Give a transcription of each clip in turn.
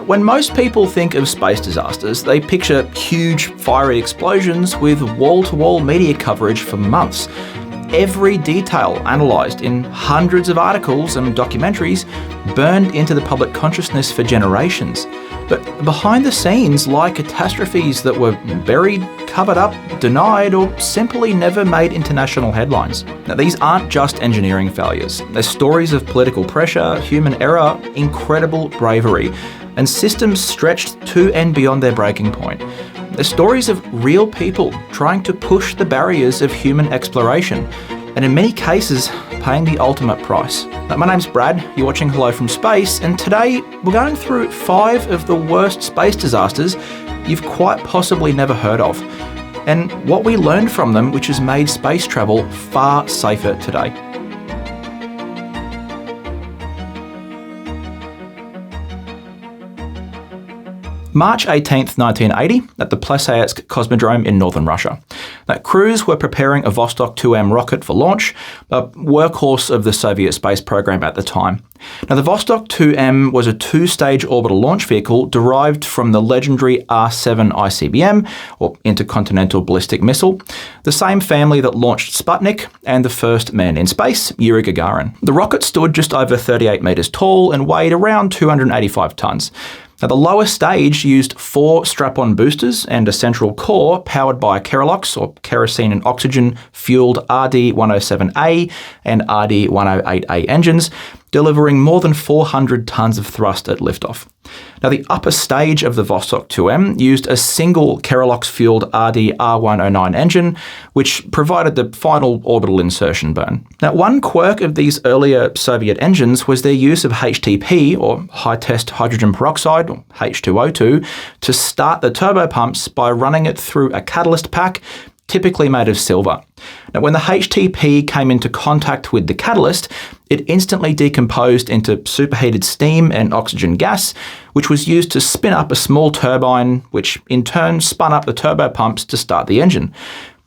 when most people think of space disasters, they picture huge, fiery explosions with wall-to-wall media coverage for months. Every detail analysed in hundreds of articles and documentaries burned into the public consciousness for generations. But behind the scenes lie catastrophes that were buried, covered up, denied, or simply never made international headlines. Now, these aren't just engineering failures. They're stories of political pressure, human error, incredible bravery, and systems stretched to and beyond their breaking point. They're stories of real people trying to push the barriers of human exploration, and in many cases, paying the ultimate price. My name's Brad, you're watching Hello from Space, and today we're going through 5 of the worst space disasters you've quite possibly never heard of, and what we learned from them, which has made space travel far safer today. March 18th, 1980, at the Plesetsk cosmodrome in northern Russia. Now, crews were preparing a Vostok 2M rocket for launch, a workhorse of the Soviet space program at the time. Now, the Vostok 2M was a 2-stage orbital launch vehicle derived from the legendary R-7 ICBM, or Intercontinental Ballistic Missile, the same family that launched Sputnik and the first man in space, Yuri Gagarin. The rocket stood just over 38 metres tall and weighed around 285 tonnes. Now, the lower stage used 4 strap-on boosters and a central core powered by Kerolox, or kerosene and oxygen-fueled RD-107A and RD-108A engines, delivering more than 400 tonnes of thrust at liftoff. Now, the upper stage of the Vostok 2M used a single Kerolox-fueled RD-R109 engine, which provided the final orbital insertion burn. Now, one quirk of these earlier Soviet engines was their use of HTP, or high-test hydrogen peroxide, or H2O2, to start the turbopumps by running it through a catalyst pack, typically made of silver. Now, when the HTP came into contact with the catalyst, it instantly decomposed into superheated steam and oxygen gas, which was used to spin up a small turbine, which in turn spun up the turbopumps to start the engine.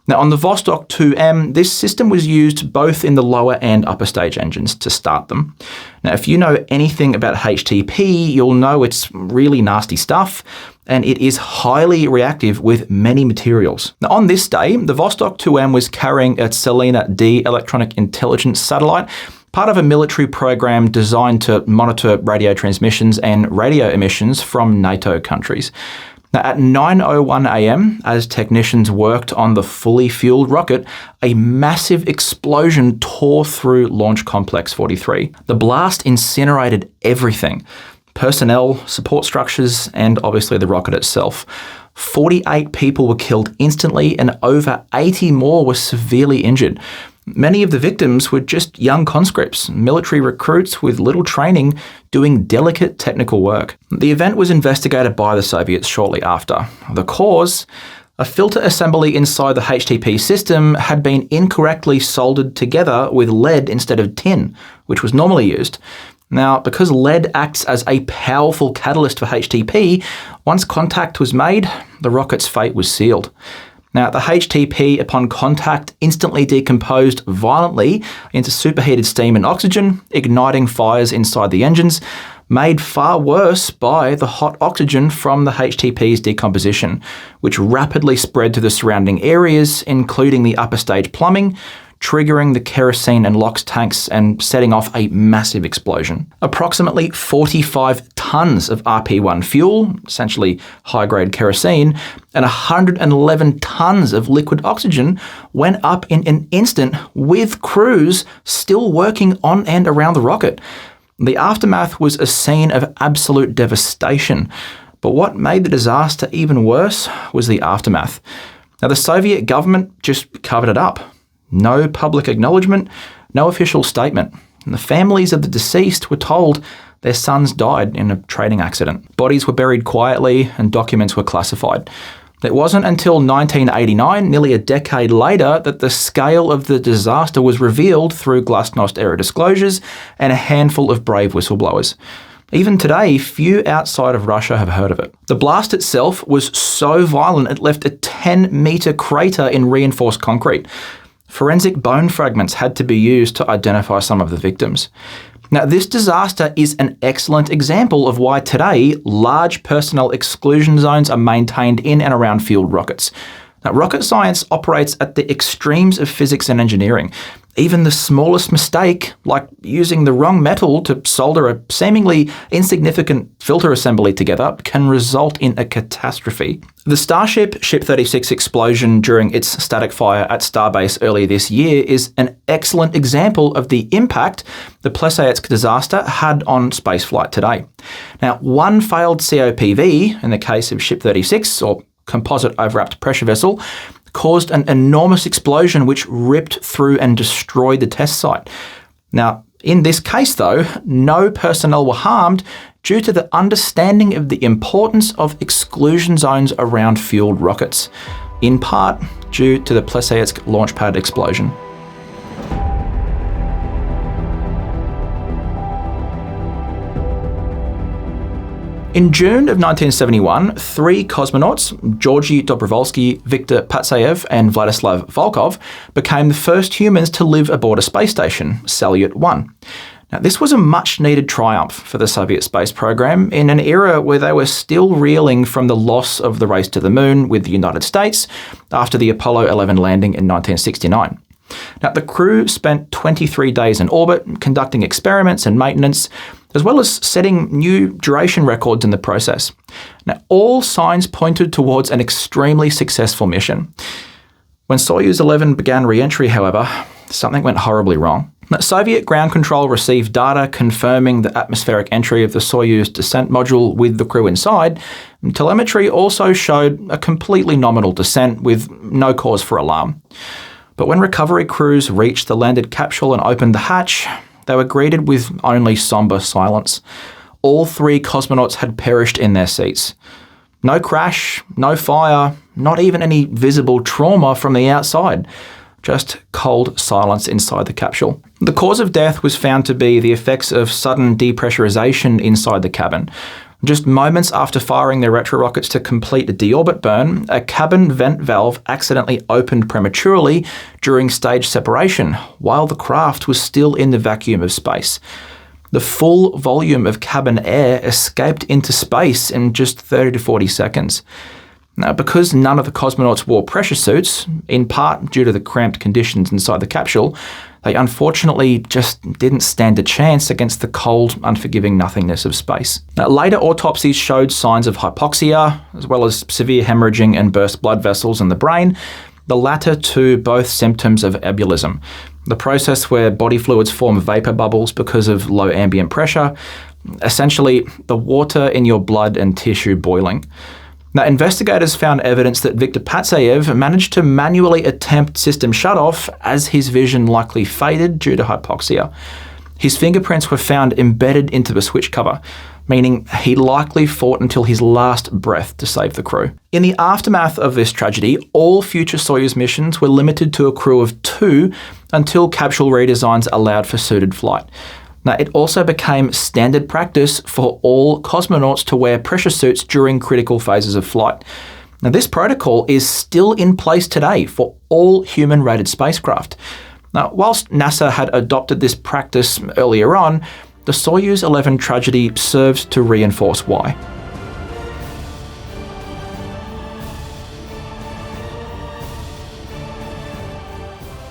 Now, on the Vostok 2M, this system was used both in the lower and upper stage engines to start them. Now, if you know anything about HTP, you'll know it's really nasty stuff, and it is highly reactive with many materials. Now, on this day, the Vostok 2M was carrying a Selena D electronic intelligence satellite, part of a military program designed to monitor radio transmissions and radio emissions from NATO countries. Now, at 9:01 a.m, as technicians worked on the fully fueled rocket, a massive explosion tore through Launch Complex 43. The blast incinerated everything: personnel, support structures, and obviously the rocket itself. 48 people were killed instantly, and over 80 more were severely injured. Many of the victims were just young conscripts, military recruits with little training, doing delicate technical work. The event was investigated by the Soviets shortly after. The cause? A filter assembly inside the HTP system had been incorrectly soldered together with lead instead of tin, which was normally used. Now, because lead acts as a powerful catalyst for HTP, once contact was made, the rocket's fate was sealed. Now, the HTP, upon contact, instantly decomposed violently into superheated steam and oxygen, igniting fires inside the engines, made far worse by the hot oxygen from the HTP's decomposition, which rapidly spread to the surrounding areas, including the upper stage plumbing, triggering the kerosene and LOX tanks and setting off a massive explosion. Approximately 45 tonnes of RP1 fuel, essentially high-grade kerosene, and 111 tonnes of liquid oxygen went up in an instant, with crews still working on and around the rocket. The aftermath was a scene of absolute devastation, but what made the disaster even worse was the aftermath. Now, the Soviet government just covered it up. No public acknowledgement, no official statement. And the families of the deceased were told their sons died in a training accident. Bodies were buried quietly and documents were classified. It wasn't until 1989, nearly a decade later, that the scale of the disaster was revealed through glasnost-era disclosures and a handful of brave whistleblowers. Even today, few outside of Russia have heard of it. The blast itself was so violent it left a 10-metre crater in reinforced concrete. Forensic bone fragments had to be used to identify some of the victims. Now, this disaster is an excellent example of why today large personnel exclusion zones are maintained in and around fueled rockets. Now, rocket science operates at the extremes of physics and engineering. Even the smallest mistake, like using the wrong metal to solder a seemingly insignificant filter assembly together, can result in a catastrophe. The Starship Ship 36 explosion during its static fire at Starbase earlier this year is an excellent example of the impact the Plesetsk disaster had on spaceflight today. Now, one failed COPV, in the case of Ship 36, or composite overwrapped pressure vessel, caused an enormous explosion which ripped through and destroyed the test site. Now, in this case though, no personnel were harmed due to the understanding of the importance of exclusion zones around fueled rockets, in part due to the Plesetsk launch pad explosion. In June of 1971, three cosmonauts, Georgy Dobrovolsky, Viktor Patsayev and Vladislav Volkov, became the first humans to live aboard a space station, Salyut-1. Now, this was a much-needed triumph for the Soviet space program in an era where they were still reeling from the loss of the race to the moon with the United States after the Apollo 11 landing in 1969. Now, the crew spent 23 days in orbit, conducting experiments and maintenance, as well as setting new duration records in the process. Now, all signs pointed towards an extremely successful mission. When Soyuz 11 began re-entry, however, something went horribly wrong. Now, Soviet ground control received data confirming the atmospheric entry of the Soyuz descent module with the crew inside. And telemetry also showed a completely nominal descent with no cause for alarm. But when recovery crews reached the landed capsule and opened the hatch, they were greeted with only somber silence. All three cosmonauts had perished in their seats. No crash, no fire, not even any visible trauma from the outside. Just cold silence inside the capsule. The cause of death was found to be the effects of sudden depressurization inside the cabin. Just moments after firing their retro-rockets to complete a deorbit burn, a cabin vent valve accidentally opened prematurely during stage separation, while the craft was still in the vacuum of space. The full volume of cabin air escaped into space in just 30 to 40 seconds. Now, because none of the cosmonauts wore pressure suits, in part due to the cramped conditions inside the capsule, they unfortunately just didn't stand a chance against the cold, unforgiving nothingness of space. Now, later autopsies showed signs of hypoxia, as well as severe hemorrhaging and burst blood vessels in the brain, the latter two both symptoms of ebullism, the process where body fluids form vapor bubbles because of low ambient pressure, essentially the water in your blood and tissue boiling. Now, investigators found evidence that Viktor Patsayev managed to manually attempt system shutoff as his vision likely faded due to hypoxia. His fingerprints were found embedded into the switch cover, meaning he likely fought until his last breath to save the crew. In the aftermath of this tragedy, all future Soyuz missions were limited to a crew of 2 until capsule redesigns allowed for suited flight. Now, it also became standard practice for all cosmonauts to wear pressure suits during critical phases of flight. Now, this protocol is still in place today for all human-rated spacecraft. Now, whilst NASA had adopted this practice earlier on, the Soyuz 11 tragedy serves to reinforce why.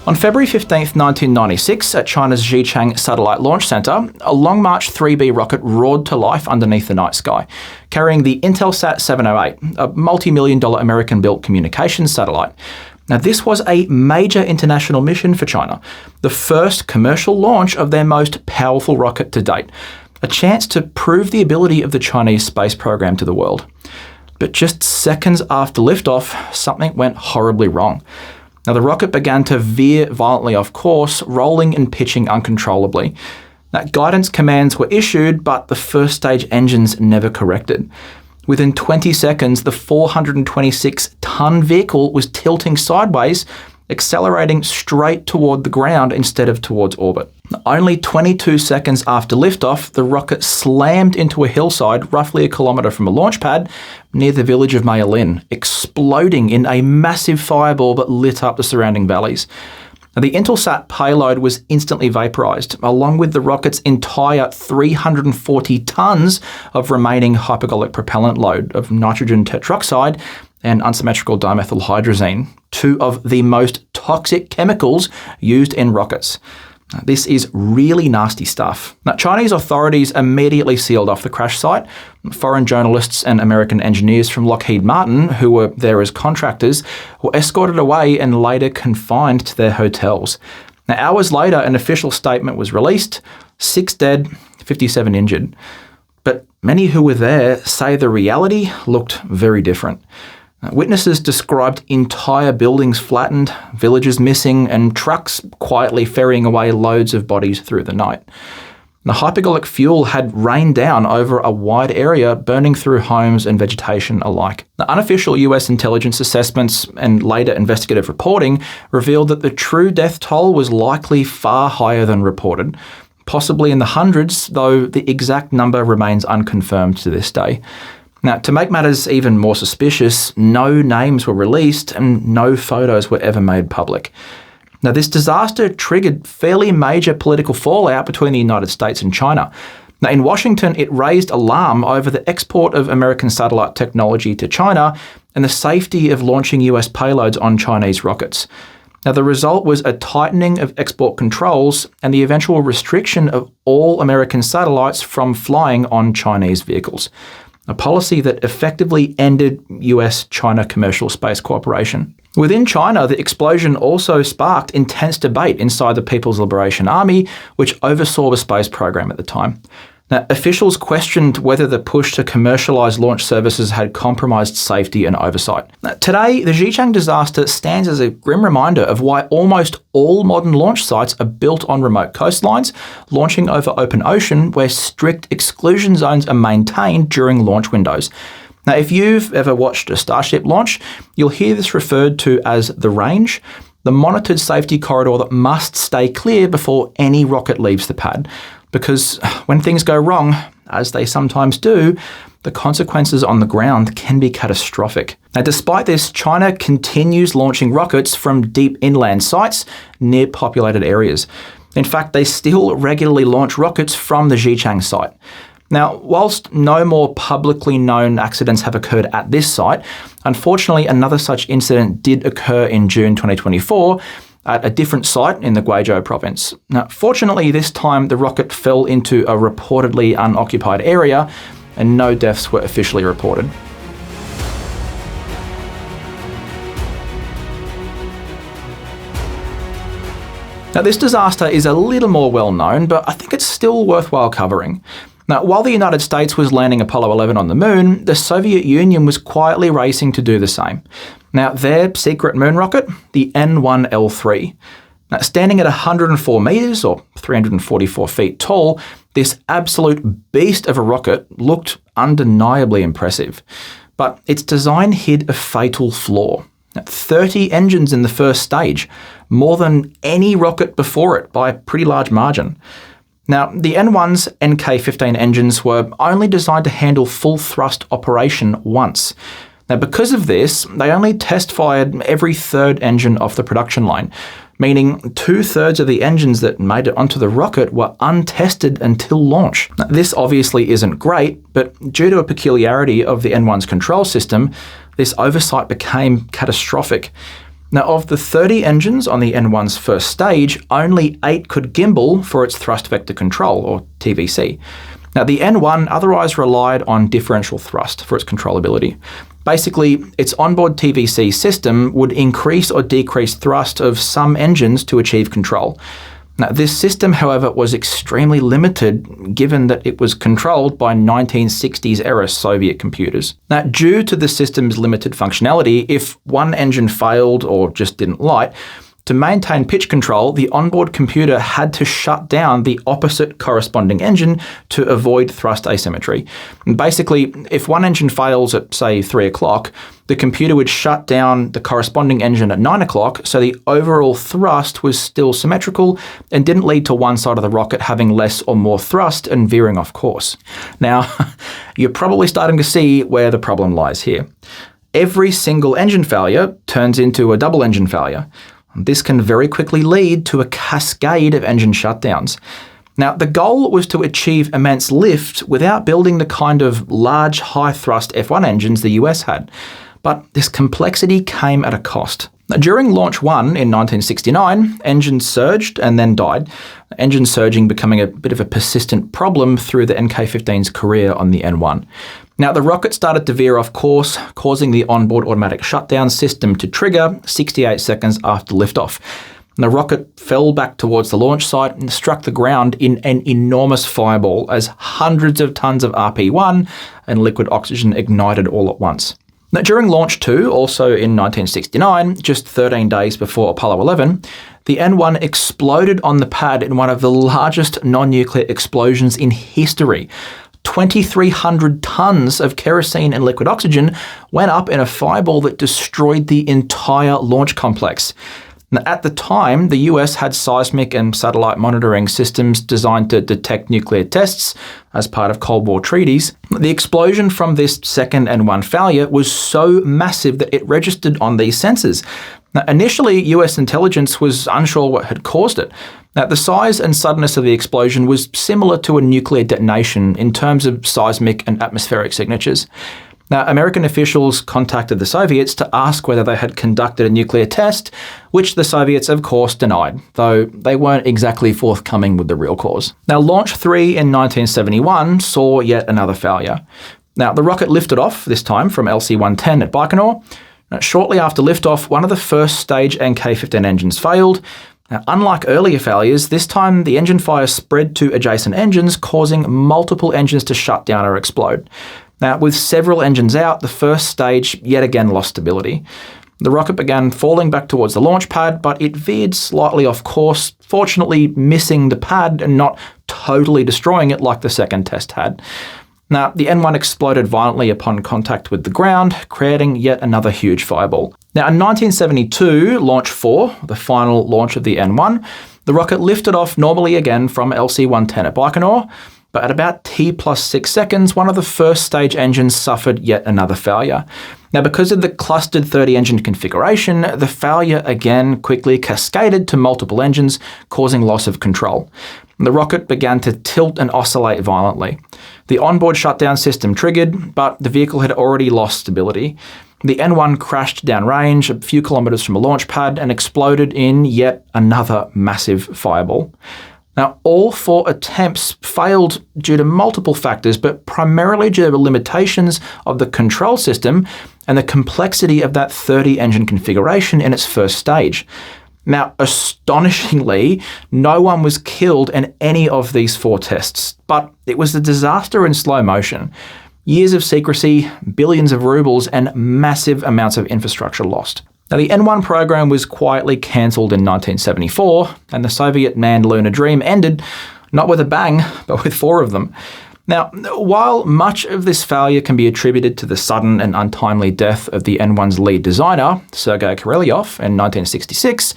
On February 15, 1996, at China's Xichang Satellite Launch Center, a Long March 3B rocket roared to life underneath the night sky, carrying the Intelsat 708, a multi-million-dollar American-built communications satellite. Now, this was a major international mission for China, the first commercial launch of their most powerful rocket to date, a chance to prove the ability of the Chinese space program to the world. But just seconds after liftoff, something went horribly wrong. Now, the rocket began to veer violently off course, rolling and pitching uncontrollably. Now, guidance commands were issued, but the first stage engines never corrected. Within 20 seconds, the 426-ton vehicle was tilting sideways, accelerating straight toward the ground instead of towards orbit. Only 22 seconds after liftoff, the rocket slammed into a hillside roughly a kilometre from a launch pad near the village of Nedelin, exploding in a massive fireball that lit up the surrounding valleys. Now, the Intelsat payload was instantly vaporized, along with the rocket's entire 340 tons of remaining hypergolic propellant load of nitrogen tetroxide and unsymmetrical dimethylhydrazine, two of the most toxic chemicals used in rockets. This is really nasty stuff. Now, Chinese authorities immediately sealed off the crash site. Foreign journalists and American engineers from Lockheed Martin, who were there as contractors, were escorted away and later confined to their hotels. Now, hours later, an official statement was released: 6 dead, 57 injured. But many who were there say the reality looked very different. Witnesses described entire buildings flattened, villages missing, and trucks quietly ferrying away loads of bodies through the night. The hypergolic fuel had rained down over a wide area, burning through homes and vegetation alike. The unofficial US intelligence assessments and later investigative reporting revealed that the true death toll was likely far higher than reported, possibly in the hundreds, though the exact number remains unconfirmed to this day. Now, to make matters even more suspicious, no names were released and no photos were ever made public. Now, this disaster triggered fairly major political fallout between the United States and China. Now, in Washington, it raised alarm over the export of American satellite technology to China and the safety of launching US payloads on Chinese rockets. Now, the result was a tightening of export controls and the eventual restriction of all American satellites from flying on Chinese vehicles, a policy that effectively ended US-China commercial space cooperation. Within China, the explosion also sparked intense debate inside the People's Liberation Army, which oversaw the space program at the time. Now, officials questioned whether the push to commercialise launch services had compromised safety and oversight. Now, today, the Xichang disaster stands as a grim reminder of why almost all modern launch sites are built on remote coastlines, launching over open ocean where strict exclusion zones are maintained during launch windows. Now, if you've ever watched a Starship launch, you'll hear this referred to as the range, the monitored safety corridor that must stay clear before any rocket leaves the pad. Because when things go wrong, as they sometimes do, the consequences on the ground can be catastrophic. Now, despite this, China continues launching rockets from deep inland sites near populated areas. In fact, they still regularly launch rockets from the Xichang site. Now, whilst no more publicly known accidents have occurred at this site, unfortunately another such incident did occur in June 2024 at a different site in the Guizhou province. Now, fortunately, this time the rocket fell into a reportedly unoccupied area and no deaths were officially reported. Now, this disaster is a little more well known, but I think it's still worthwhile covering. Now, while the United States was landing Apollo 11 on the moon, the Soviet Union was quietly racing to do the same. Now, their secret moon rocket, the N-1 L3. Now, standing at 104 metres, or 344 feet tall, this absolute beast of a rocket looked undeniably impressive. But its design hid a fatal flaw. 30 engines in the first stage, more than any rocket before it by a pretty large margin. Now, the N-1's NK-15 engines were only designed to handle full thrust operation once. Now, because of this, they only test-fired every third engine off the production line, meaning 2/3 of the engines that made it onto the rocket were untested until launch. Now, this obviously isn't great, but due to a peculiarity of the N-1's control system, this oversight became catastrophic. Now, of the 30 engines on the N-1's first stage, only 8 could gimbal for its thrust vector control, or TVC. Now, the N-1 otherwise relied on differential thrust for its controllability. Basically, its onboard TVC system would increase or decrease thrust of some engines to achieve control. Now, this system, however, was extremely limited given that it was controlled by 1960s-era Soviet computers. Now, due to the system's limited functionality, if one engine failed or just didn't light, to maintain pitch control, the onboard computer had to shut down the opposite corresponding engine to avoid thrust asymmetry. And basically, if one engine fails at, say, 3 o'clock, the computer would shut down the corresponding engine at 9 o'clock, so the overall thrust was still symmetrical and didn't lead to one side of the rocket having less or more thrust and veering off course. Now, you're probably starting to see where the problem lies here. Every single engine failure turns into a double engine failure. This can very quickly lead to a cascade of engine shutdowns. Now, the goal was to achieve immense lift without building the kind of large, high-thrust F1 engines the US had. But this complexity came at a cost. During Launch 1 in 1969, engines surged and then died, engine surging becoming a bit of a persistent problem through the NK-15's career on the N-1. Now, the rocket started to veer off course, causing the onboard automatic shutdown system to trigger 68 seconds after liftoff. The rocket fell back towards the launch site and struck the ground in an enormous fireball as hundreds of tons of RP-1 and liquid oxygen ignited all at once. Now, during Launch 2, also in 1969, just 13 days before Apollo 11, the N-1 exploded on the pad in one of the largest non-nuclear explosions in history. 2,300 tons of kerosene and liquid oxygen went up in a fireball that destroyed the entire launch complex. Now, at the time, the US had seismic and satellite monitoring systems designed to detect nuclear tests as part of Cold War treaties. The explosion from this second N-1 failure was so massive that it registered on these sensors. Now, initially, US intelligence was unsure what had caused it. Now, the size and suddenness of the explosion was similar to a nuclear detonation in terms of seismic and atmospheric signatures. Now, American officials contacted the Soviets to ask whether they had conducted a nuclear test, which the Soviets, of course, denied, though they weren't exactly forthcoming with the real cause. Now, Launch 3 in 1971 saw yet another failure. Now, the rocket lifted off, this time from LC-110 at Baikonur. Now, shortly after liftoff, one of the first stage NK-15 engines failed. Now, unlike earlier failures, this time the engine fire spread to adjacent engines, causing multiple engines to shut down or explode. Now, with several engines out, the first stage yet again lost stability. The rocket began falling back towards the launch pad, but it veered slightly off course, fortunately missing the pad and not totally destroying it like the second test had. Now, the N-1 exploded violently upon contact with the ground, creating yet another huge fireball. Now, in 1972, Launch 4, the final launch of the N-1, the rocket lifted off normally again from LC-110 at Baikonur, but at about T+6 seconds, one of the first stage engines suffered yet another failure. Now, because of the clustered 30-engine configuration, the failure again quickly cascaded to multiple engines, causing loss of control. The rocket began to tilt and oscillate violently. The onboard shutdown system triggered, but the vehicle had already lost stability. The N-1 crashed downrange a few kilometres from a launch pad and exploded in yet another massive fireball. Now, all 4 attempts failed due to multiple factors, but primarily due to the limitations of the control system and the complexity of that 30-engine configuration in its first stage. Now, astonishingly, no one was killed in any of these 4 tests, but it was a disaster in slow motion. Years of secrecy, billions of rubles, and massive amounts of infrastructure lost. Now, the N-1 program was quietly cancelled in 1974, and the Soviet manned lunar dream ended, not with a bang, but with 4 of them. Now, while much of this failure can be attributed to the sudden and untimely death of the N-1's lead designer, Sergei Korolyov, in 1966,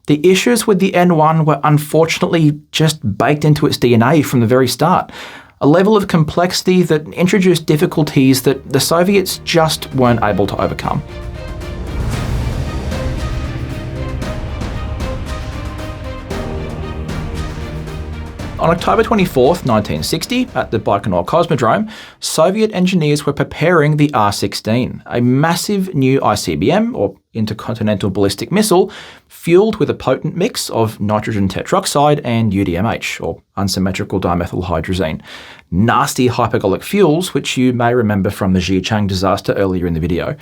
the issues with the N-1 were unfortunately just baked into its DNA from the very start. A level of complexity that introduced difficulties that the Soviets just weren't able to overcome. On October 24, 1960, at the Baikonur Cosmodrome, Soviet engineers were preparing the R-16, a massive new ICBM, or intercontinental ballistic missile, fueled with a potent mix of nitrogen tetroxide and UDMH, or unsymmetrical dimethylhydrazine, nasty hypergolic fuels which you may remember from the Xichang disaster earlier in the video.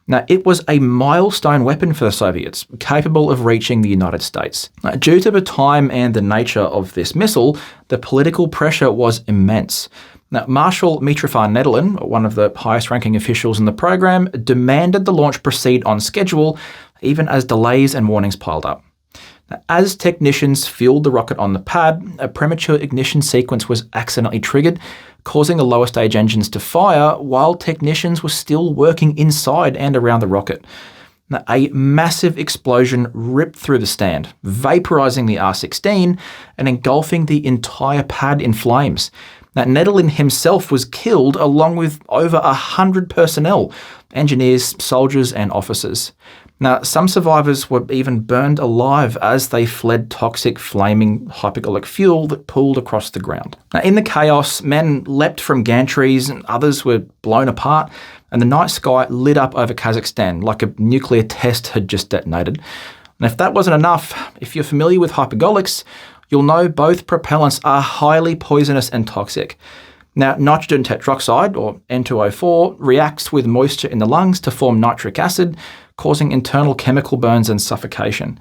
Now, it was a milestone weapon for the Soviets, capable of reaching the United States. Now, due to the time and the nature of this missile, the political pressure was immense. Now, Marshal Mitrofan Nedelin, one of the highest-ranking officials in the program, demanded the launch proceed on schedule, even as delays and warnings piled up. Now, as technicians fueled the rocket on the pad, a premature ignition sequence was accidentally triggered, causing the lower stage engines to fire while technicians were still working inside and around the rocket. Now, a massive explosion ripped through the stand, vaporizing the R-16 and engulfing the entire pad in flames. Now, Nedelin himself was killed along with over 100 personnel, engineers, soldiers and officers. Now, some survivors were even burned alive as they fled toxic, flaming hypergolic fuel that pooled across the ground. Now, in the chaos, men leapt from gantries and others were blown apart, and the night sky lit up over Kazakhstan like a nuclear test had just detonated. And if that wasn't enough, if you're familiar with hypergolics, you'll know both propellants are highly poisonous and toxic. Now, nitrogen tetroxide, or N2O4, reacts with moisture in the lungs to form nitric acid, causing internal chemical burns and suffocation.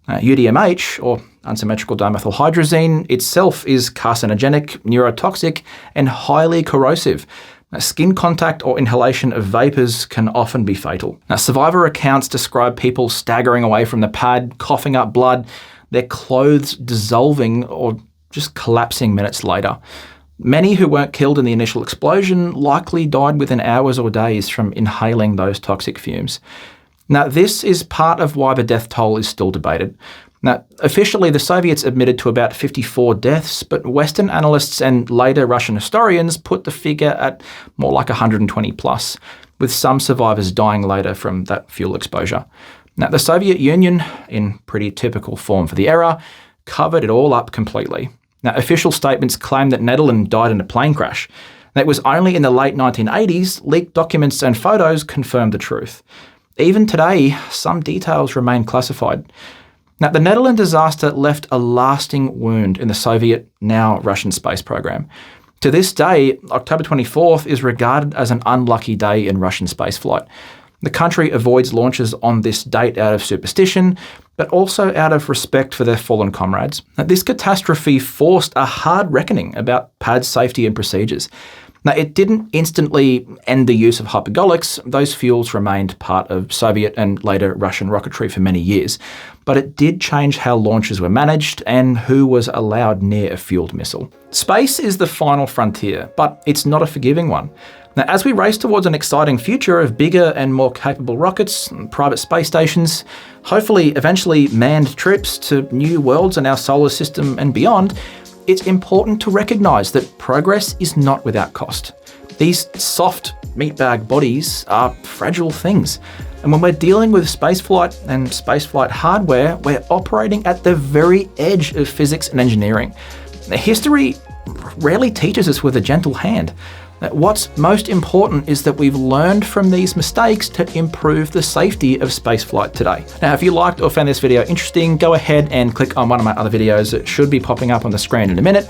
UDMH, or unsymmetrical dimethylhydrazine, itself is carcinogenic, neurotoxic, and highly corrosive. Skin contact or inhalation of vapours can often be fatal. Now, survivor accounts describe people staggering away from the pad, coughing up blood, their clothes dissolving or just collapsing minutes later. Many who weren't killed in the initial explosion likely died within hours or days from inhaling those toxic fumes. Now, this is part of why the death toll is still debated. Now, officially, the Soviets admitted to about 54 deaths, but Western analysts and later Russian historians put the figure at more like 120 plus, with some survivors dying later from that fuel exposure. Now, the Soviet Union, in pretty typical form for the era, covered it all up completely. Now, official statements claim that Nedelin died in a plane crash. And it was only in the late 1980s leaked documents and photos confirmed the truth. Even today, some details remain classified. Now, the Nedelin disaster left a lasting wound in the Soviet, now Russian space program. To this day, October 24th is regarded as an unlucky day in Russian spaceflight. The country avoids launches on this date out of superstition, but also out of respect for their fallen comrades. Now, this catastrophe forced a hard reckoning about pad safety and procedures. Now, it didn't instantly end the use of hypergolics. Those fuels remained part of Soviet and later Russian rocketry for many years. But it did change how launches were managed and who was allowed near a fueled missile. Space is the final frontier, but it's not a forgiving one. Now, as we race towards an exciting future of bigger and more capable rockets, private space stations, hopefully eventually manned trips to new worlds in our solar system and beyond, it's important to recognise that progress is not without cost. These soft meatbag bodies are fragile things. And when we're dealing with spaceflight and spaceflight hardware, we're operating at the very edge of physics and engineering. Now, history rarely teaches us with a gentle hand. What's most important is that we've learned from these mistakes to improve the safety of spaceflight today. Now, if you liked or found this video interesting, go ahead and click on one of my other videos that should be popping up on the screen in a minute.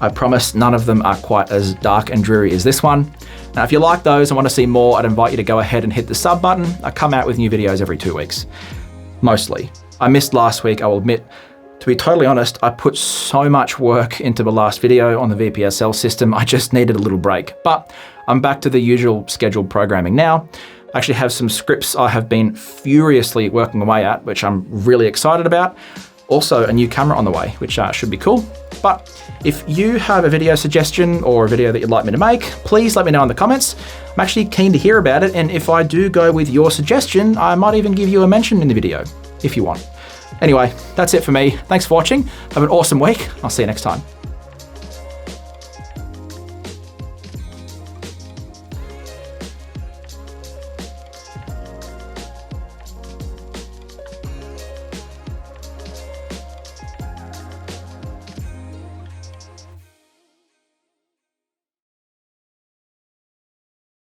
I promise none of them are quite as dark and dreary as this one. Now, if you like those and want to see more, I'd invite you to go ahead and hit the sub button. I come out with new videos every 2 weeks. Mostly. I missed last week, I will admit. To be totally honest, I put so much work into the last video on the VPSL system, I just needed a little break. But I'm back to the usual scheduled programming now. I actually have some scripts I have been furiously working away at, which I'm really excited about. Also, a new camera on the way, which should be cool. But if you have a video suggestion or a video that you'd like me to make, please let me know in the comments. I'm actually keen to hear about it, and if I do go with your suggestion, I might even give you a mention in the video, if you want. Anyway, that's it for me. Thanks for watching. Have an awesome week. I'll see you next time.